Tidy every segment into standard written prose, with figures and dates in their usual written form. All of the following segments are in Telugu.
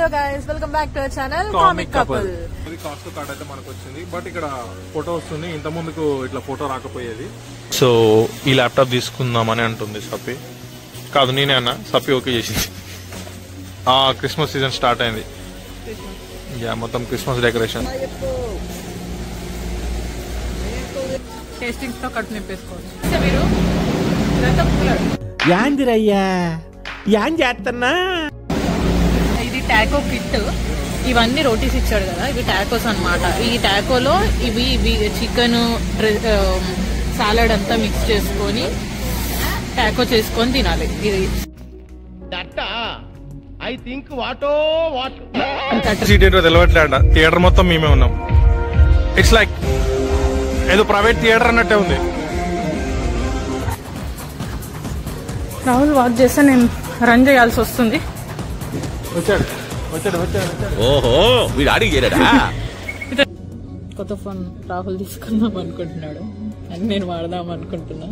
Hello guys, welcome back to our channel comic couple. ఇది కాస్ట్ కార్డ్ అయితే మనకు వచ్చింది, బట్ ఇక్కడ ఫోటో వస్తుంది. ఇంత ముందుకు ఇట్లా ఫోటో రాకపోయేది. సో ఈ ల్యాప్టాప్ తీసుకుందామని అంటుంది సప్పి. కాదు నేనే అన్న, సప్పి ఓకే చేసింది. క్రిస్మస్ సీజన్ స్టార్ట్ అయింది. మొత్తం క్రిస్మస్ డెకరేషన్. టేస్టింగ్స్ తో కట్ నింపేసుకోవచ్చు. యాందిరయ్యా యాన్ చేస్తున్నా. ఇది టాకో కిట్. ఇవన్నీ రోటీస్ ఇచ్చాడు కదా, ఇవి టాకోస్ అన్నమాట. ఈ టాకోలో ఇవి చికెన్ సాలడ్ అంతా మిక్స్ చేసుకొని టాకో చేసుకొని తినాలి. ఇది తెలియట్లేట. థియేటర్ మొత్తం మేమే ఉన్నాం. ఇట్స్ లైక్ ఏదో ప్రైవేట్ థియేటర్ అన్నట్టే ఉంది. రాహుల్ వాక్ చేస్తే నేను రన్ చేయాల్సి వస్తుంది. ఓహో వీడు అడిగి చేరాడా. కొత్త ఫోన్ రాహుల్ తీసుకుందాం అనుకుంటున్నాడు, అని నేను వాడదాం అనుకుంటున్నా.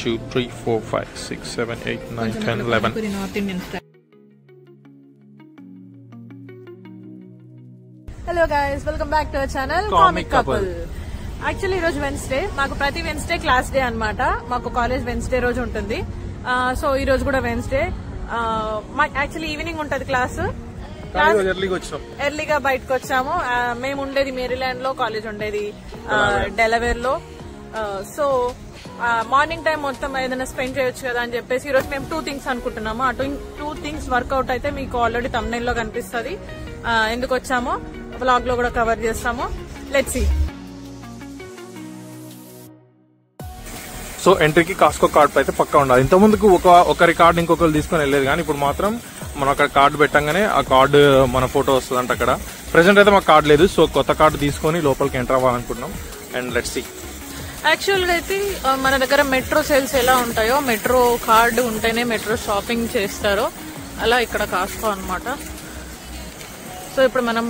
2 3 4 5 6 7 8 9 10 11. North Indian style. Hello guys, welcome back to our channel comic couple. Actually ఈ రోజు వెన్స్డే. మాకు ప్రతి వెన్స్డే క్లాస్ డే అన్నమాట. మాకు కాలేజ్ వెన్స్డే రోజు ఉంటుంది. సో ఈ రోజు కూడా వెన్స్డే. యాక్చువల్లీ ఈవినింగ్ ఉంటది క్లాస్. ఎర్లీగా బయటకు వచ్చాము. మేము ఉండేది మేరీల్యాండ్ లో, కాలేజ్ ఉండేది డెలవేర్ లో. సో మార్నింగ్ టైం మొత్తం ఏదైనా స్పెండ్ చేయొచ్చు కదా అని చెప్పేసి ఈ రోజు మేము 2 థింగ్స్ అనుకుంటున్నాము. ఆ 2 థింగ్స్ వర్కౌట్ అయితే మీకు ఆల్రెడీ థంబ్నెయిల్ లో కనిపిస్తుంది. ఎందుకు వచ్చామో వ్లాగ్ లో కూడా కవర్ చేస్తాము. Let's see. సో ఎంట్రీకి కాస్కో కార్డ్ అయితే పక్కా ఉండాలి. ఇంత ముందుకు ఒకరి కార్డు ఇంకొకరు తీసుకొని వెళ్ళలేదు, కానీ ఇప్పుడు మాత్రం మనం అక్కడ కార్డు పెట్టంగానే ఆ కార్డు మన ఫోటో వస్తుంది అక్కడ. ప్రెసెంట్ అయితే మాకు కార్డు లేదు, సో కొత్త కార్డు తీసుకొని లోపలికి ఎంటర్ అవ్వాలనుకుంటున్నాం. And let's see. యాక్చువల్ గా అయితే మన దగ్గర మెట్రో సేల్స్ ఎలా ఉంటాయో, మెట్రో కార్డు ఉంటేనే మెట్రో షాపింగ్ చేస్తారో, అలా ఇక్కడ కాస్కో అన్నమాట. సో ఇప్పుడు మనం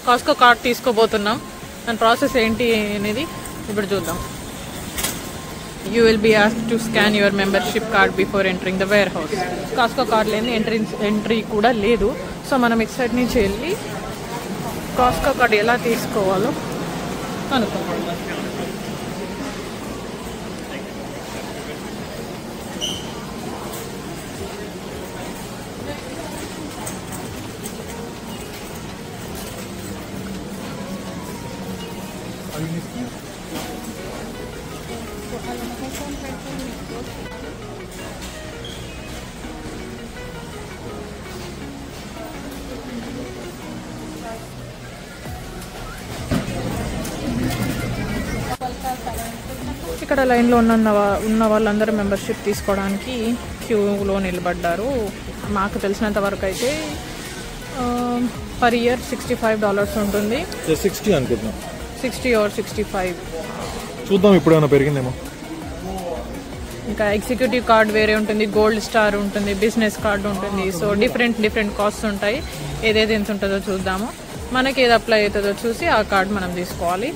కాస్కో కార్డ్ తీసుకోబోతున్నాం. దాని ప్రాసెస్ ఏంటి అనేది ఇప్పుడు చూద్దాం. You will be asked to scan your membership card before entering the warehouse. Costco card లేని ఎంట్రీ కూడా లేదు. సో మనం ఎక్సైట్ నుంచి వెళ్ళి కాస్కో కార్డ్ ఎలా తీసుకోవాలో అనుకోవాలి. ఇక్కడ లైన్లో ఉన్న వాళ్ళందరూ మెంబర్షిప్ తీసుకోవడానికి క్యూలో నిలబడ్డారు. మాకు తెలిసినంత వరకు అయితే పర్ ఇయర్ $65 ఉంటుంది. 60 అనుకుంటున్నాం. 60 or 65 చూద్దాం, ఇప్పుడు ఏమైనా పెరిగిందేమో. ఇంకా ఎగ్జిక్యూటివ్ కార్డ్ వేరే ఉంటుంది, గోల్డ్ స్టార్ ఉంటుంది, బిజినెస్ కార్డు ఉంటుంది. సో డిఫరెంట్ కాస్ట్స్ ఉంటాయి. ఏదేది ఎంత ఉంటుందో చూద్దాము. మనకి ఏది అప్లై అవుతుందో చూసి ఆ కార్డ్ మనం తీసుకోవాలి.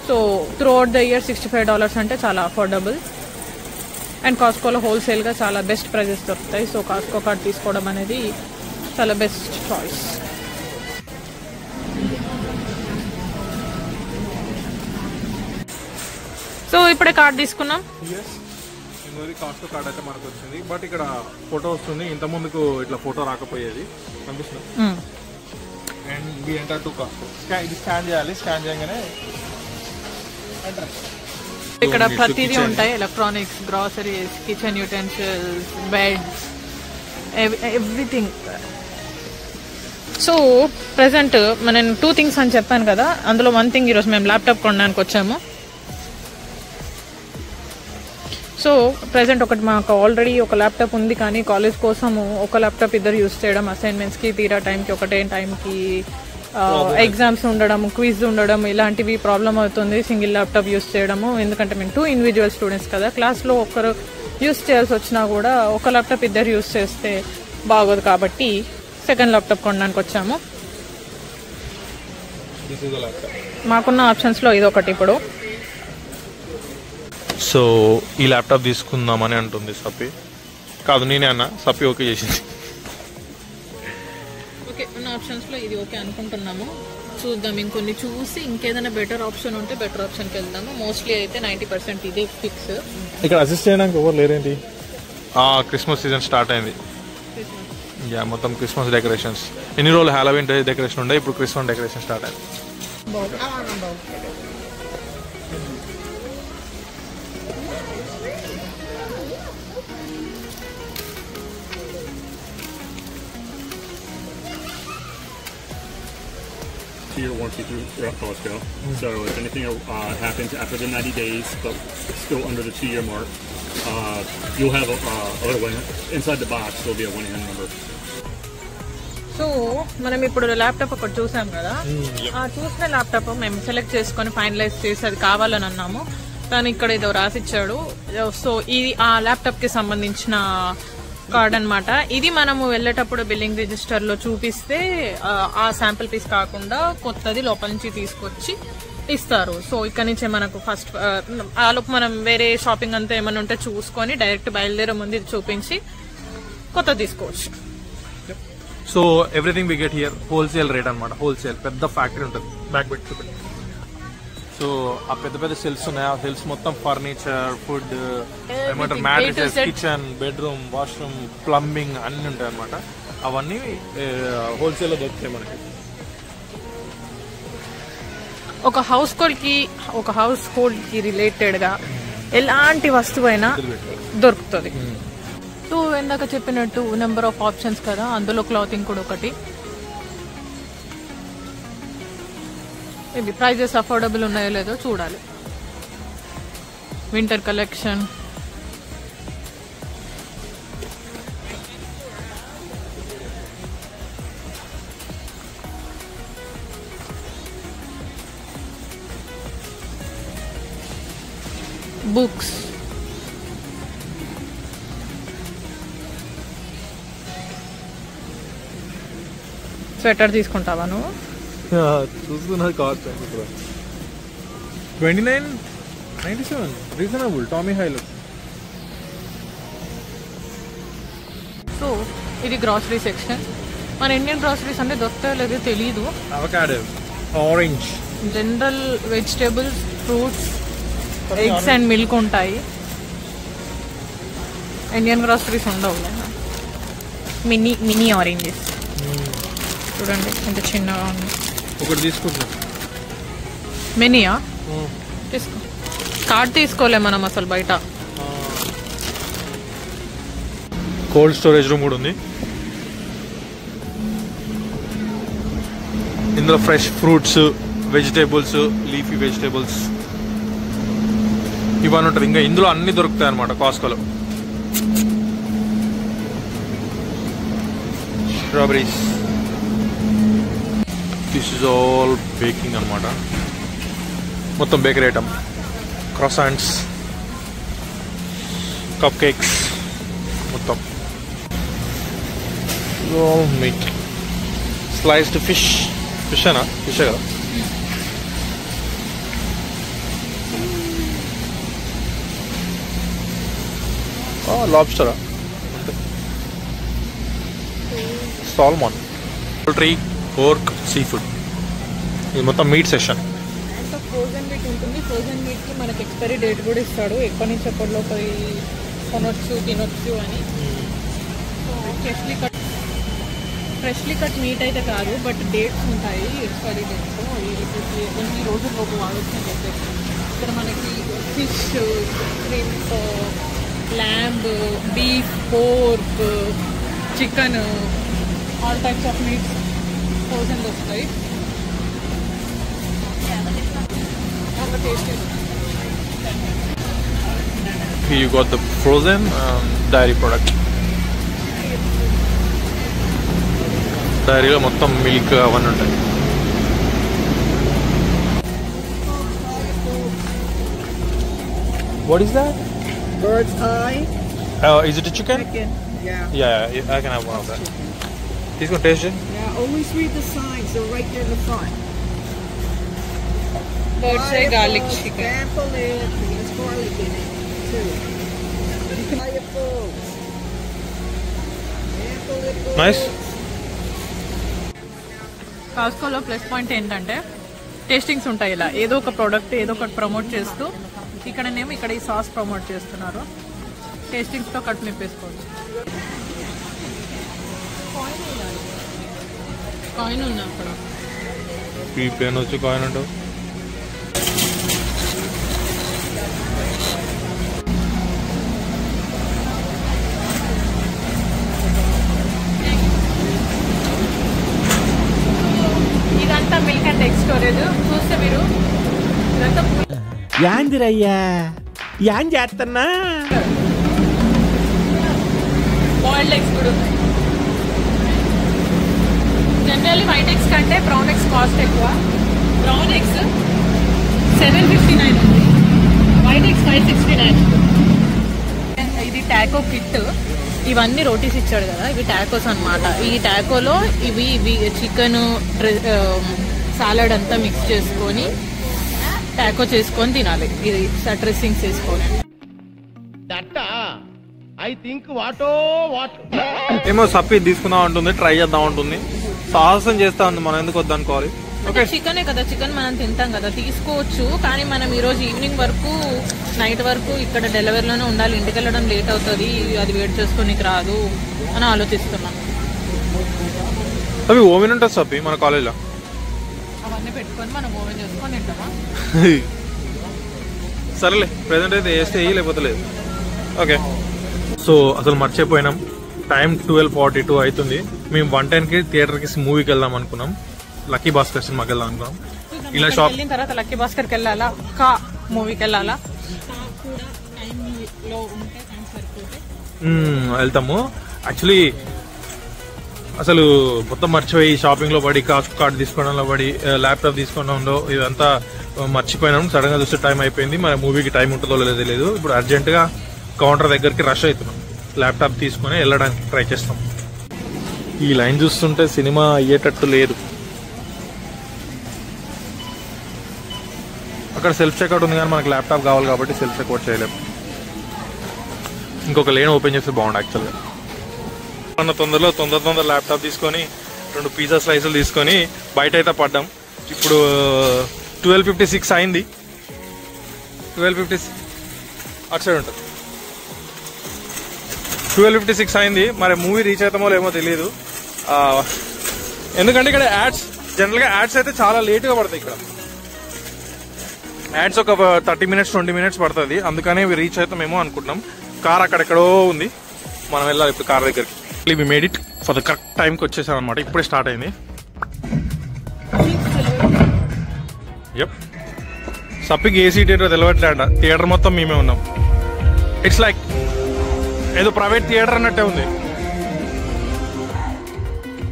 So through out the year $65 అంటే చాలా అఫోర్డబుల్. అండ్ కాస్కోలో హోల్సేల్గా చాలా బెస్ట్ ప్రైజెస్ దొరుకుతాయి. సో కాస్కో కార్డ్ తీసుకోవడం అనేది చాలా బెస్ట్ చాయిస్. సో ఇప్పుడే కార్డ్ తీసుకున్నాం. కాస్ట్ కార్డ్ అయితే మనకు వచ్చింది, బట్ ఇక్కడ ఫోటో వస్తుంది. ఇంత ముందుకు ఇట్లా ఫోటో రాకపోయేది కనిపిస్తుంది. And we enter to Costco. ఇది స్కాన్ చేయాలి. స్కాన్ చేయగానే ఇక్కడ ప్రతిదీ ఉంటాయి. Electronics, groceries, kitchen utensils, beds, everything. So present నేను 2 థింగ్స్ అని చెప్పాను కదా, అందులో 1 థింగ్ ఈరోజు మేము ల్యాప్టాప్ కొనడానికి వచ్చాము. సో ప్రెసెంట్ ఒకటి మాకు ఆల్రెడీ ఒక ల్యాప్టాప్ ఉంది, కానీ కాలేజ్ కోసము ఒక ల్యాప్టాప్ ఇద్దరు యూజ్ చేయడం, అసైన్మెంట్స్కి తీరా టైంకి ఒకటే టైంకి ఎగ్జామ్స్ ఉండడం, క్విజ్ ఉండడం, ఇలాంటివి ప్రాబ్లం అవుతుంది సింగిల్ ల్యాప్టాప్ యూజ్ చేయడము. ఎందుకంటే మేము 2 ఇండివిజువల్ స్టూడెంట్స్ కదా, క్లాస్లో ఒకరు యూజ్ చేయాల్సి వచ్చినా కూడా ఒక ల్యాప్టాప్ ఇద్దరు యూజ్ చేస్తే బాగోదు. కాబట్టి సెకండ్ ల్యాప్టాప్ కొనడానికి వచ్చాము. మాకున్న ఆప్షన్స్లో ఇది ఒకటి ఇప్పుడు. సో ఈ ల్యాప్టాప్ తీసుకుందామని అంటుంది సప్పి. కాదు నేనే అన్న, సప్పి ఓకే చేసింది. ఓకే, నా ఆప్షన్స్ లో ఇది ఓకే అనుకుంటున్నాము. చూద్దాం, ఇంకొన్ని చూసి ఇంకేదైనా బెటర్ ఆప్షన్ ఉంటే బెటర్ ఆప్షన్కి వెళ్దాము. మోస్ట్లీ అయితే 90% ఇదే ఫిక్స్. ఇక్కడ అసిస్ట్ చేయడానికి ఎవరు లేరేంటి? క్రిస్మస్ సీజన్ స్టార్ట్ అయింది. యా, మొత్తం క్రిస్మస్ డెకరేషన్స్. ఎన్ని రోజులు హాలోవీన్ డెకరేషన్ ఉండే, ఇప్పుడు క్రిస్మస్ డెకరేషన్ స్టార్ట్ అయింది. Year warranty throughout Costco. So if anything happens after the 90 days, but still under the 2-year mark, you'll have a little one inside the box. There'll be a 1-800 number. So మనం ఇప్పుడు ల్యాప్టాప్ ఒకటి చూసాం కదా, ఆ చూసిన ల్యాప్టాప్ మేము సెలెక్ట్ చేసుకొని ఫైనలైజ్ చేసి అది కావాలని అన్నాము. తను ఇక్కడ ఏదో రాసిచ్చాడు. సో ఇది ఆ ల్యాప్టాప్ కి సంబంధించిన కార్డ్ అన్నమాట. ఇది మనము వెళ్ళేటప్పుడు బిల్లింగ్ రిజిస్టర్ లో చూపిస్తే ఆ శాంపిల్ పీస్ కాకుండా కొత్తది లోపల నుంచి తీసుకొచ్చి ఇస్తారు. సో ఇక్కడ నుంచే మనకు ఫస్ట్ ఆలోపు మనం వేరే షాపింగ్ అంతా ఏమైనా ఉంటే చూసుకొని డైరెక్ట్ బయలుదేరే ముందు ఇది చూపించి కొత్త తీసుకోవచ్చు. So everything we get here wholesale rate అనమాట. హోల్సేల్ పెద్ద ఫ్యాక్టరీ ఉంటుంది. బ్యాక్ పెట్టి సో ఆ పెద్ద పెద్ద సెల్స్ ఉన్నాయి. ఆ సెల్స్ మొత్తం ఫర్నిచర్, ఫుడ్, ఏమంటారు, mattresses, kitchen, bedroom, washroom, plumbing అన్ని ఉంటాయి అనమాట. అవన్నీ హోల్సేల్ లో దొరుకుతాయి మనకి. ఒక హౌస్ హోల్డ్ కి రిలేటెడ్ గా ఎలాంటి వస్తువైనా దొరుకుతుంది. సో ఇందాక చెప్పినట్టు నెంబర్ ఆఫ్ ఆప్షన్స్ కదా, అందులో క్లాతింగ్ కూడా ఒకటి. ఇవి ప్రైజెస్ అఫోర్డబుల్ ఉన్నాయో లేదో చూడాలి. వింటర్ కలెక్షన్, బుక్స్, స్వెటర్ తీసుకుంటావా నువ్వు? చూస్తున్నది కాస్ట్ 29.97 రీజనబుల్. టామీ హైలో. సో ఇది గ్రాసరీ సెక్షన్. మన ఇండియన్ గ్రాసరీస్ అంటే దొరుకుతాయో లేదో తెలీదు. Avocado, orange, general vegetables, fruits, eggs and milk ఉంటాయి. ఇండియన్ గ్రాసరీస్ ఉండవు. మినీ ఆరెంజెస్ చూడండి ఎంత చిన్నగా ఉంది. ఒకటి తీసుకుంటాం. మినీయా? తీసుకో. కార్డ్ తీసుకోలే మనం అసలు బయట. కోల్డ్ స్టోరేజ్ రూమ్ కూడా ఉంది. ఇందులో fresh fruits, vegetables, leafy vegetables ఇవన్నీ ఉంటుంది. ఇంకా ఇందులో అన్ని దొరుకుతాయి అనమాట కాస్కోలో. Strawberries. This is all baking అనమాట. మొత్తం bakery item. Croissants, cupcakes, మొత్తం మీట్. Sliced fish. ఫిష్ అనా? ఫిషే కదా. లాబ్స్టరా? Salmon, poultry, pork, seafood. ఇది మొత్తం మీట్ సెక్షన్. ఫ్రోజన్ మీట్ ఉంటుంది. ఫ్రోజన్ మీట్ కి మనకి ఎక్స్పైరీ డేట్ కూడా ఇస్తాడు. ఎప్పటి నుంచి ఎప్పటిలో పోయి కొనొచ్చు, తినొచ్చు అని. ఫ్రెష్లీ కట్ మీట్ అయితే కాదు, బట్ డేట్స్ ఉంటాయి, ఎక్స్పైరీ డేట్స్. ఈ రోజుల్లోపు వాడొచ్చు అని చెప్పేసి. ఇక్కడ మనకి fish, creams, lamb, beef, pork, chicken, all types of meats frozen వస్తాయి. You got the frozen dairy product. డైరీలో మొత్తం మిల్క్ అవన్నీ ఉంటాయి. What is that? Bird's eye. Is it a chicken? Chicken. Yeah. Yeah, I can have one of that. He's gonna taste it. Yeah. Always read the signs. They're right there in the front. Bird's eye garlic chicken. Sample it. There's garlic in it too. You can buy your foods. Sample it. Nice. కాస్కోలో ప్లస్ పాయింట్ ఏంటంటే టేస్టింగ్స్ ఉంటాయి. ఇలా ఏదో ఒక ప్రోడక్ట్ ఏదో ఒకటి ప్రమోట్ చేస్తూ, ఇక్కడనేమో ఇక్కడ ఈ సాస్ ప్రమోట్ చేస్తున్నారు. టేస్టింగ్స్తో కట్ నింపేసుకోవచ్చు. కాయిన్ ఉంది అక్కడ. ఈ ప్లేన్ వచ్చి కాయిన్ ఉంటావు. ఇదంతా మిల్క్ అండ్ ఎగ్ స్టోరేజ్. చూస్తే మీరు ఇదంతా యాందిరయ్యా యాం చేస్తున్నా బాయిల్డ్ ఎగ్స్ కూడా ఉన్నాయి. జనరల్లీ వైట్ ఎగ్స్ కంటే బ్రౌన్ ఎగ్స్ కాస్ట్ ఎక్కువ. బ్రౌన్ ఎగ్స్ 759 ఉంది, వైట్ ఎగ్స్ 569. ఇది టాకో కిట్. ఇవన్నీ రోటీస్ ఇచ్చాడు కదా, ఇవి టాకోస్ అన్నమాట. ఈ టాకోలో ఇవి చికెన్ సాలడ్ అంతా మిక్స్ చేసుకొని టాకో చేసుకొని తినాలి. ఇది డ్రెస్సింగ్స్ వేసుకొని. ఏమో సప్పి తీసుకుందాం అంటుంది, ట్రై చేద్దాం అంటుంది, సాహసం చేస్తా ఉంది. మనం ఎందుకు వద్దనుకోవాలి? అంటే చికెనే కదా, చికెన్ మనం తింటాం కదా, తీసుకోవచ్చు. కానీ మనం ఈ రోజు ఈవినింగ్ వరకు నైట్ వరకు ఇక్కడ డెలివరీలోనే ఉండాలి. ఇంటికి వెళ్ళడం లేట్ అవుతుంది, అది వెయిట్ చేసుకోనికి రాదు అని ఆలోచిస్తున్నాం. అవి ఓవెన్ ఉంటుంది సప్పి మన కాలేజ్లో. అవన్నీ పెట్టుకొని మనం ఓవెన్ చేసుకొని తింటామా? సరేలే, ప్రెసెంట్ అయితే వేస్తే వేయి, లేకపోతే లేదు. ఓకే, సో అసలు మర్చిపోయినాం. టైం 12:42 అవుతుంది. మేము 1:10కి థియేటర్కి మూవీకి వెళ్దాం అనుకున్నాం. లక్కీ భాస్కర్ సినిమాకి వెళ్దాం అనుకున్నాం. ఇలా షాప్ వెళ్ళిన తర్వాత లక్కీ భాస్కర్కి వెళ్ళాలా, కా మూవీకి వెళ్ళాలా? వెళ్తాము. యాక్చువల్లీ అసలు మొత్తం మర్చిపోయి షాపింగ్ లో పడి, కాస్ట్ కార్డ్ తీసుకోవడంలో పడి, ల్యాప్టాప్ తీసుకోవడంలో ఇదంతా మర్చిపోయినాం. సడన్ గా చూస్తే టైం అయిపోయింది. మన మూవీకి టైం ఉంటుందో లేదో తెలియదు. ఇప్పుడు అర్జెంట్ గా కౌంటర్ దగ్గరికి రష్ అవుతున్నాం. ల్యాప్టాప్ తీసుకుని వెళ్ళడానికి ట్రై చేస్తాం. ఈ లైన్ చూస్తుంటే సినిమా అయ్యేటట్టు లేదు. అక్కడ సెల్ఫ్ చెక్అవుట్ ఉంది కానీ మనకు ల్యాప్టాప్ కావాలి కాబట్టి సెల్ఫ్ చెక్అవుట్ చేయలేము. ఇంకొక లేన్ ఓపెన్ చేస్తే బాగుండు యాక్చువల్గా. మన తొందర ల్యాప్టాప్ తీసుకొని 2 పిజ్జా స్లైసులు తీసుకొని బయట అయితే పడ్డాం. ఇప్పుడు 12:56 అయింది. 12:56 అటు సైడ్ ఉంటుంది. 12:56 అయింది. మరి మూవీ రీచ్ అవుతామో లేమో తెలియదు. ఎందుకంటే ఇక్కడ యాడ్స్, జనరల్గా యాడ్స్ అయితే చాలా లేట్గా పడతాయి. ఇక్కడ యాడ్స్ ఒక 30 మినిట్స్ 20 మినిట్స్ పడుతుంది. అందుకనే రీచ్ అవుతామేమో అనుకుంటున్నాం. కార్ అక్కడెక్కడో ఉంది, మనం వెళ్ళాలి ఇప్పుడు కార్ దగ్గరికి. We made it for the correct టైంకి వచ్చేసాం అనమాట. ఇప్పుడే స్టార్ట్ అయింది. యప్, సప్పికి ఏ సీట్ ఏంటో తెలియట్లేట. థియేటర్ మొత్తం మేమే ఉన్నాం. ఇట్స్ లైక్ ఏదో ప్రైవేట్ థియేటర్ అన్నట్టే ఉంది.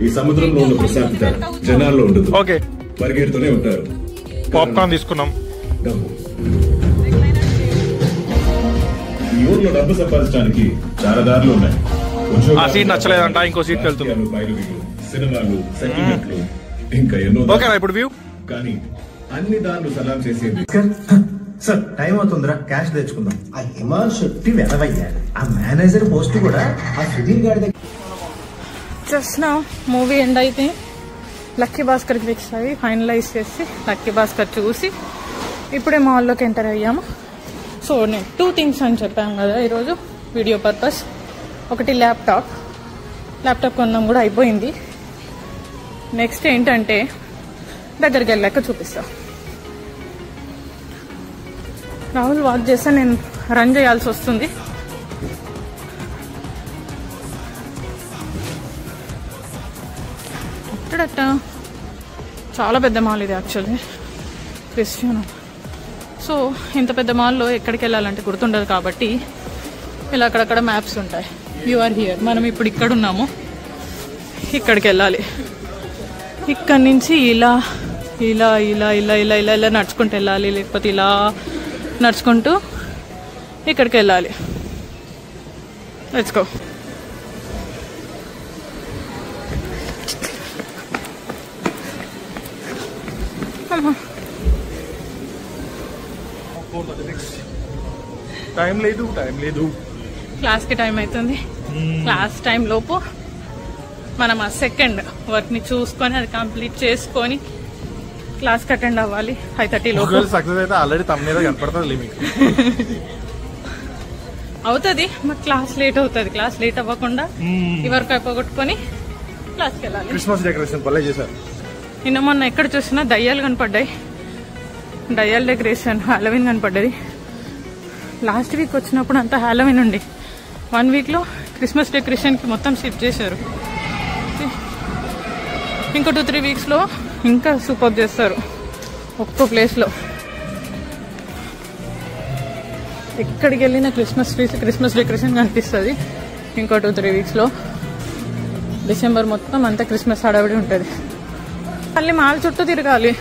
ఈ సముద్రంలో ఉన్న ప్రశాంతత జనాల్లో ఉండదు. ఓకే, పరిగెడుతూనే ఉంటారు. పాప్కార్న్ తీసుకున్నాం. ఈ ఊర్లో డబ్బు సంపాదించడానికి చాలా దారులు ఉన్నాయి. ఆ సీట్ నచ్చలేదంట, ఇంకో సీట్కి వెళ్తుంది. సినిమాలు, సెటిల్మెంట్లు, ఇంకా ఎన్నో. ఓకేనా ఇప్పుడు వ్యూ? కానీ అన్ని దారులు సలాం చేసేది. సార్ టైం అవుతుందిరా, క్యాష్ తెచ్చుకుందాం. ఆ హిమాల్ శెట్టి వెనవయ్యా, ఆ మేనేజర్ పోస్ట్ కూడా ఆ సుధీర్ గారి దగ్గర. జస్ట్ నా మూవీ ఎండ్ అయితే లక్కీ భాస్కర్కి ఫిక్స్ అయ్యి ఫైనలైజ్ చేసి లక్కీ భాస్కర్ చూసి ఇప్పుడే మాల్లోకి ఎంటర్ అయ్యాము. సో నేను 2 థింగ్స్ అని చెప్పాను కదా ఈరోజు వీడియో పర్పస్. ఒకటి ల్యాప్టాప్ కొన్నాం కూడా అయిపోయింది. నెక్స్ట్ ఏంటంటే దగ్గరికి వెళ్ళాక చూపిస్తా. రాహుల్ వాక్ చేస్తే నేను రన్ చేయాల్సి వస్తుంది. అట్టడట్ట చాలా పెద్ద మాల్ ఇది యాక్చువల్లీ, క్రిస్టియన్. సో ఇంత పెద్ద మాల్లో ఎక్కడికి వెళ్ళాలంటే గుర్తుండదు కాబట్టి ఇలా అక్కడక్కడ మ్యాప్స్ ఉంటాయి. యు ఆర్ హియర్, మనం ఇప్పుడు ఇక్కడ ఉన్నాము, ఇక్కడికి వెళ్ళాలి. ఇక్కడి నుంచి ఇలా ఇలా ఇలా ఇలా ఇలా ఇలా ఇలా నడుచుకుంటూ వెళ్ళాలి, లేకపోతే ఇలా నడుచుకుంటూ ఇక్కడికి వెళ్ళాలి. Let's go. టైం లేదు. క్లాస్కి టైం అవుతుంది. క్లాస్ టైం లోపు మనం ఆ సెకండ్ వర్క్ ని చూసుకొని అది కంప్లీట్ చేసుకొని క్లాస్ కి అటెండ్ అవ్వాలి 5:30 లోపు. సక్సెస్ అయితే ఆల్రెడీ తమ్ముడు కనపడుతుంది మీకు. అవుతుంది, మరి క్లాస్ లేట్ అవుతుంది. క్లాస్ లేట్ అవ్వకుండా ఈ వర్క్ అయిపోగొట్టుకొని క్లాస్కి వెళ్ళాలి. క్రిస్మస్ డెకరేషన్ భలే చేశారు. నిన్న మొన్న ఎక్కడ చూసినా దయ్యాలు కనపడ్డాయి. దయ్యాల డెకరేషన్, హాలోవిన్ కనపడ్డది. లాస్ట్ వీక్ వచ్చినప్పుడు అంతా హాలోవిన్ ఉండి 1 వీక్ లో క్రిస్మస్ డెకరేషన్ కి మొత్తం షిఫ్ట్ చేశారు. ఇంకో 2-3 వీక్స్ లో ఇంకా సూపర్ చేస్తారు ఒక్కో ప్లేస్ లో. ఎక్కడికి వెళ్ళిన క్రిస్మస్ ట్రీస్, క్రిస్మస్ డెకరేషన్ కనిపిస్తుంది. ఇంకో 2-3 వీక్స్ లో డిసెంబర్ మొత్తం అంతా క్రిస్మస్ హడావిడి ఉంటుంది. మళ్ళీ మాల్ చుట్టూ తిరగాలి.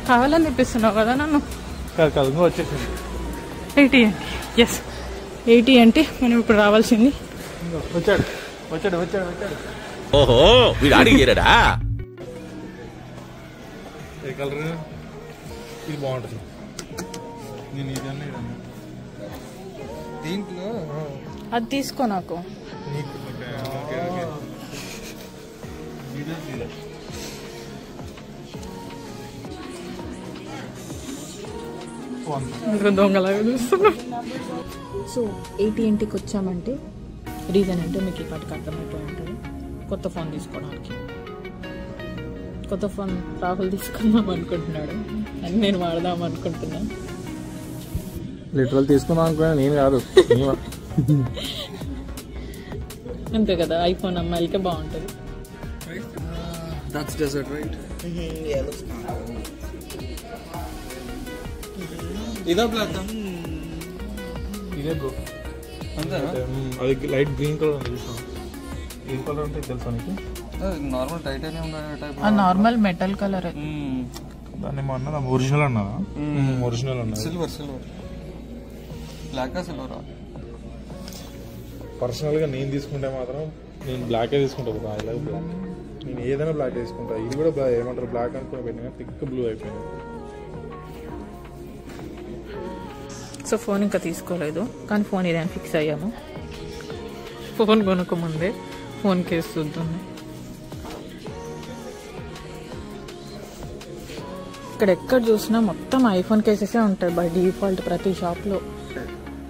కావాలని తెప్పిస్తున్నావు కదా నన్ను. వచ్చేసింది 80 ఎస్ 80 అంటే మనం ఇప్పుడు రావాల్సింది. వచ్చాడు వచ్చాడు వచ్చాడు వచ్చాడు. ఓహో వీడు అడిగారా? ఏ కలర్ ఇది బాగుంటుంది. నేను ఇదన్నా దీంట్లో అది తీసుకో నాకు. దొంగలాగా చూస్తున్నా. సో AT&Tకి వచ్చామంటే రీజన్ అంటే మీకు ఇప్పటికి అర్థమైపోయి ఉంటుంది. కొత్త ఫోన్ తీసుకోవడానికి. కొత్త ఫోన్ రాహుల్ తీసుకుందాం అనుకుంటున్నాడు అని నేను వాడదాం అనుకుంటున్నాను. లిటరల్ తీసుకుందాం అనుకున్నా, నేను కాదు. అంతే కదా, ఐఫోన్ అమ్మాయిలకే బాగుంటుంది. ఇదే బ్లాక్ ఇదే బ్రో అంతే. అది లైట్ గ్రీన్ కలర్ ఉంది. గ్రీన్ కలర్ అంటే తెలుసా నీకు? Normal titanium type, normal metal colour. దాన్ని అన్నదా ఒరిజినల్ అన్నదా? ఒరిజినల్ అన్నది. Silver black silver. పర్సనల్ గా నేను తీసుకుంటే మాత్రం నేను బ్లాకే తీసుకుంటా. I love black. నేను ఏదైనా బ్లాక్ తీసుకుంటా. ఇది కూడా ఏమంటారు బ్లాక్ అనుకుని పెట్టినా థిక్ బ్లూ అయిపోయింది. సో ఫోన్ ఇంకా తీసుకోలేదు, కానీ ఫోన్ ఇదేం ఫిక్స్ అయ్యాము. ఫోన్ కొనుక్కోముందే ఫోన్ కేసు చూద్దాం. ఇక్కడ ఎక్కడ చూసినా మొత్తం ఐఫోన్ కేసెసే ఉంటాయి బై డిఫాల్ట్ ప్రతి షాప్ లో.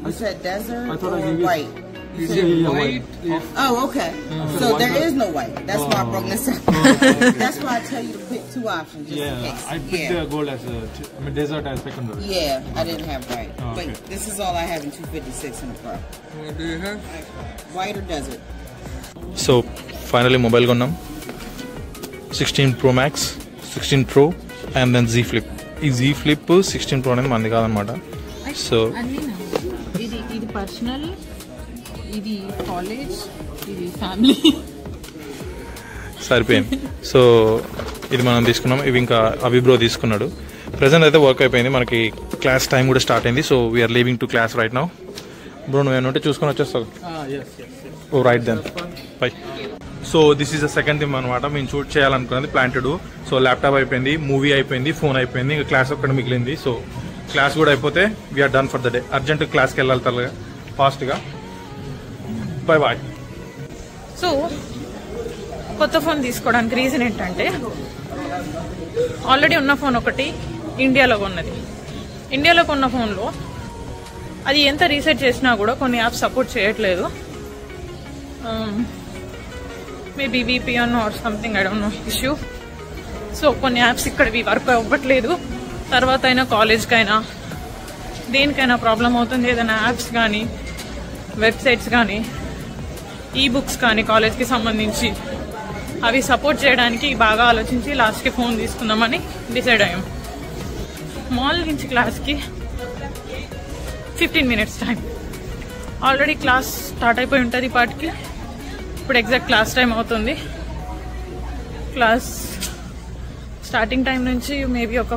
You said desert or white? You said white. Oh, okay. So there is no white. That's why I broke this up. That's why I tell you to pick 2 options just in case. I picked the gold as desert as secondary. Yeah, I didn't have white. But this is all I have in 256 in the Pro. What do you have? White or desert? So finally mobile కొన్నాం. 16 Pro Max, 16 Pro and then Z Flip. ఈ Z Flip 16 Pro అనేది మనది కాదనమాట. సో ఇది పర్సనల్, ఇది కాలేజ్, ఇది ఫ్యామిలీ సరిపోయింది. సో ఇది మనం తీసుకున్నాం. ఇవి ఇంకా అభిబ్రో తీసుకున్నాడు. ప్రెసెంట్ అయితే వర్క్ అయిపోయింది. మనకి క్లాస్ టైం కూడా స్టార్ట్ అయింది. So we are leaving to class right now. Bro నువ్వేమంటే చూసుకొని వచ్చేస్తావు. Oh right then bye. So this is the second thing అనమాట. మేము షూట్ చేయాలనుకున్నది ప్లాంటెడ్. సో ల్యాప్టాప్ అయిపోయింది, మూవీ అయిపోయింది, ఫోన్ అయిపోయింది, ఇంకా క్లాస్ ఒక్కటి మిగిలింది. సో క్లాస్ కూడా అయిపోతే we are done for the day. Urgent క్లాస్కి వెళ్ళాలి తరగా ఫాస్ట్గా. Bye bye. సో కొత్త ఫోన్ తీసుకోవడానికి రీజన్ ఏంటంటే ఆల్రెడీ ఉన్న ఫోన్ ఒకటి ఇండియాలో కొన్నది. ఇండియాలో కొన్న ఫోన్లో అది ఎంత రీసెట్ చేసినా కూడా కొన్ని యాప్స్ సపోర్ట్ చేయట్లేదు. Maybe VPN or something, I don't know issue. So కొన్ని యాప్స్ ఇక్కడవి వర్క్ అవ్వట్లేదు. తర్వాత అయినా కాలేజ్కైనా దేనికైనా ప్రాబ్లం అవుతుంది. ఏదైనా యాప్స్ కానీ వెబ్సైట్స్ కానీ ఈబుక్స్ కానీ కాలేజ్కి సంబంధించి అవి సపోర్ట్ చేయడానికి బాగా ఆలోచించి లాస్ట్కి ఫోన్ తీసుకుందామని డిసైడ్ అయ్యాం. మాల్ నుంచి క్లాస్కి 15 minutes time. Already class start అయిపోయి ఉంటుంది పాటికి. ఇప్పుడు ఎగ్జాక్ట్ క్లాస్ టైం అవుతుంది. క్లాస్ స్టార్టింగ్ టైం నుంచి మేబీ ఒక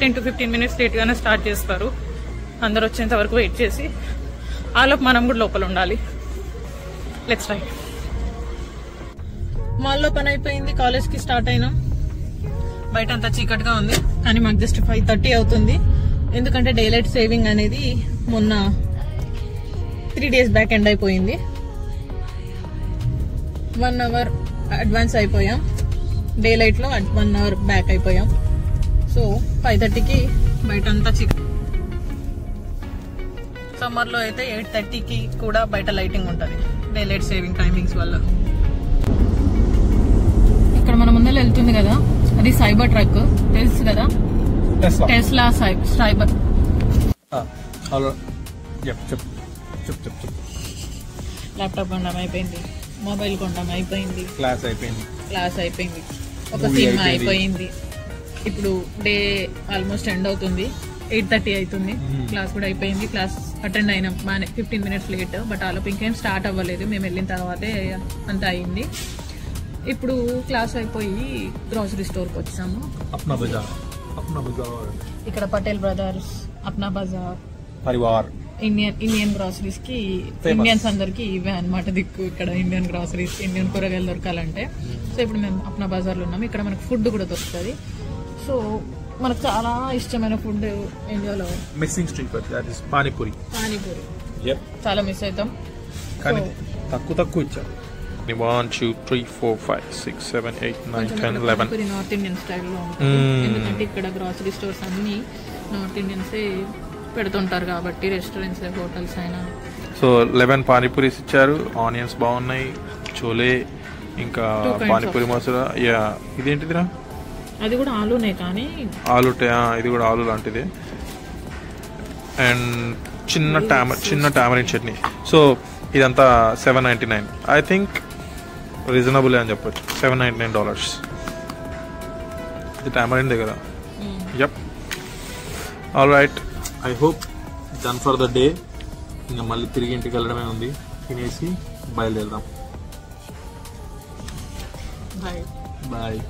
10 to 15 minutes లేట్గానే స్టార్ట్ చేస్తారు. అందరు వచ్చేంత వరకు వెయిట్ చేసి ఆలోపు మనం కూడా లోపల ఉండాలి. Let's try. మాల్లో పని అయిపోయింది, కాలేజ్కి స్టార్ట్ అయినాం. బయట అంతా చీకటిగా ఉంది, కానీ మాకు జస్ట్ 5:30 అవుతుంది. ఎందుకంటే డే లైట్ సేవింగ్ అనేది మొన్న 3 days బ్యాక్ ఎండ్ అయిపోయింది. 1 hour అడ్వాన్స్ అయిపోయాం. డే లైట్ లో 1 hour బ్యాక్ అయిపోయాం. సో 5:30కి బయట అంతా సమ్మర్ లో అయితే 8:30కి కూడా బయట లైటింగ్ ఉంటుంది డే లైట్ సేవింగ్ టైమింగ్స్ వల్ల. ఇక్కడ మన ముందర వెళ్తుంది కదా, అది సైబర్ ట్రక్ తెలుసు కదా, టెస్లా సైబర్. ల్యాప్టాప్ కొనడం అయిపోయింది, మొబైల్ కొనడం అయిపోయింది, క్లాస్ అయిపోయింది, ఒక సినిమా అయిపోయింది. ఇప్పుడు డే ఆల్మోస్ట్ ఎండ్ అవుతుంది, 8:30 అవుతుంది. క్లాస్ కూడా అయిపోయింది. క్లాస్ అటెండ్ అయినాం, 15 minutes లేట్. బట్ ఆలోపు ఇంకేం స్టార్ట్ అవ్వలేదు, మేము వెళ్ళిన తర్వాతే అంతా అయింది. ఇప్పుడు క్లాస్ అయిపోయి గ్రాసరీ స్టోర్కి వచ్చాము. ఇక్కడ Patel brothers, Apna Bazaar, Parivar, Indian groceries కి ఇండియన్స్ అందరికి ఇవే అనమాట దిక్కు. ఇక్కడ ఇండియన్ గ్రాసరీస్, ఇండియన్ కూరగాయలు దొరకాలంటే. సో ఇప్పుడు మేము అప్నా బజార్ లో ఉన్నాము. ఇక్కడ మనకు ఫుడ్ కూడా దొరుకుతుంది. సో మనకు చాలా ఇష్టమైన ఫుడ్ ఇండియాలో missing street food, that is panipuri. చాలా మిస్ అవుతాం, కానీ తక్కువ ఇచ్చారు. 1 2 3 4 5 6 7 8 9 10 11 నార్త్ ఇండియన్ స్టైల్లో ఉంటుంది. ఎందుకంటే ఇక్కడ గ్రాసరీ స్టోర్స్ అన్ని నార్త్ ఇండియన్సే పెడుతుంటారు కాబట్టి, రెస్టారెంట్స్ హోటల్స్ అయినా. సో 11 పానీపూరీస్ ఇచ్చారు. ఆనియన్స్ బాగున్నాయి, చోలే, ఇంకా పానీపూరి మసాలా. యా, ఇదేంటిదిరా? అది కూడా ఆలూనే, కానీ ఆలు, ఇది కూడా ఆలు లాంటిదే. అండ్ చిన్న టామరిన్ చట్నీ. సో ఇదంతా $7.99. ఐ థింక్ రీజనబుల్ అని చెప్పొచ్చు. $7.99. ఇది టామరిన్ దగ్గర. Yup. All right, I hope done for the day. ఇంకా మళ్ళీ తిరిగి ఇంటికి వెళ్ళడమే ఉంది. తినేసి బయలుదేరదాం. బాయ్.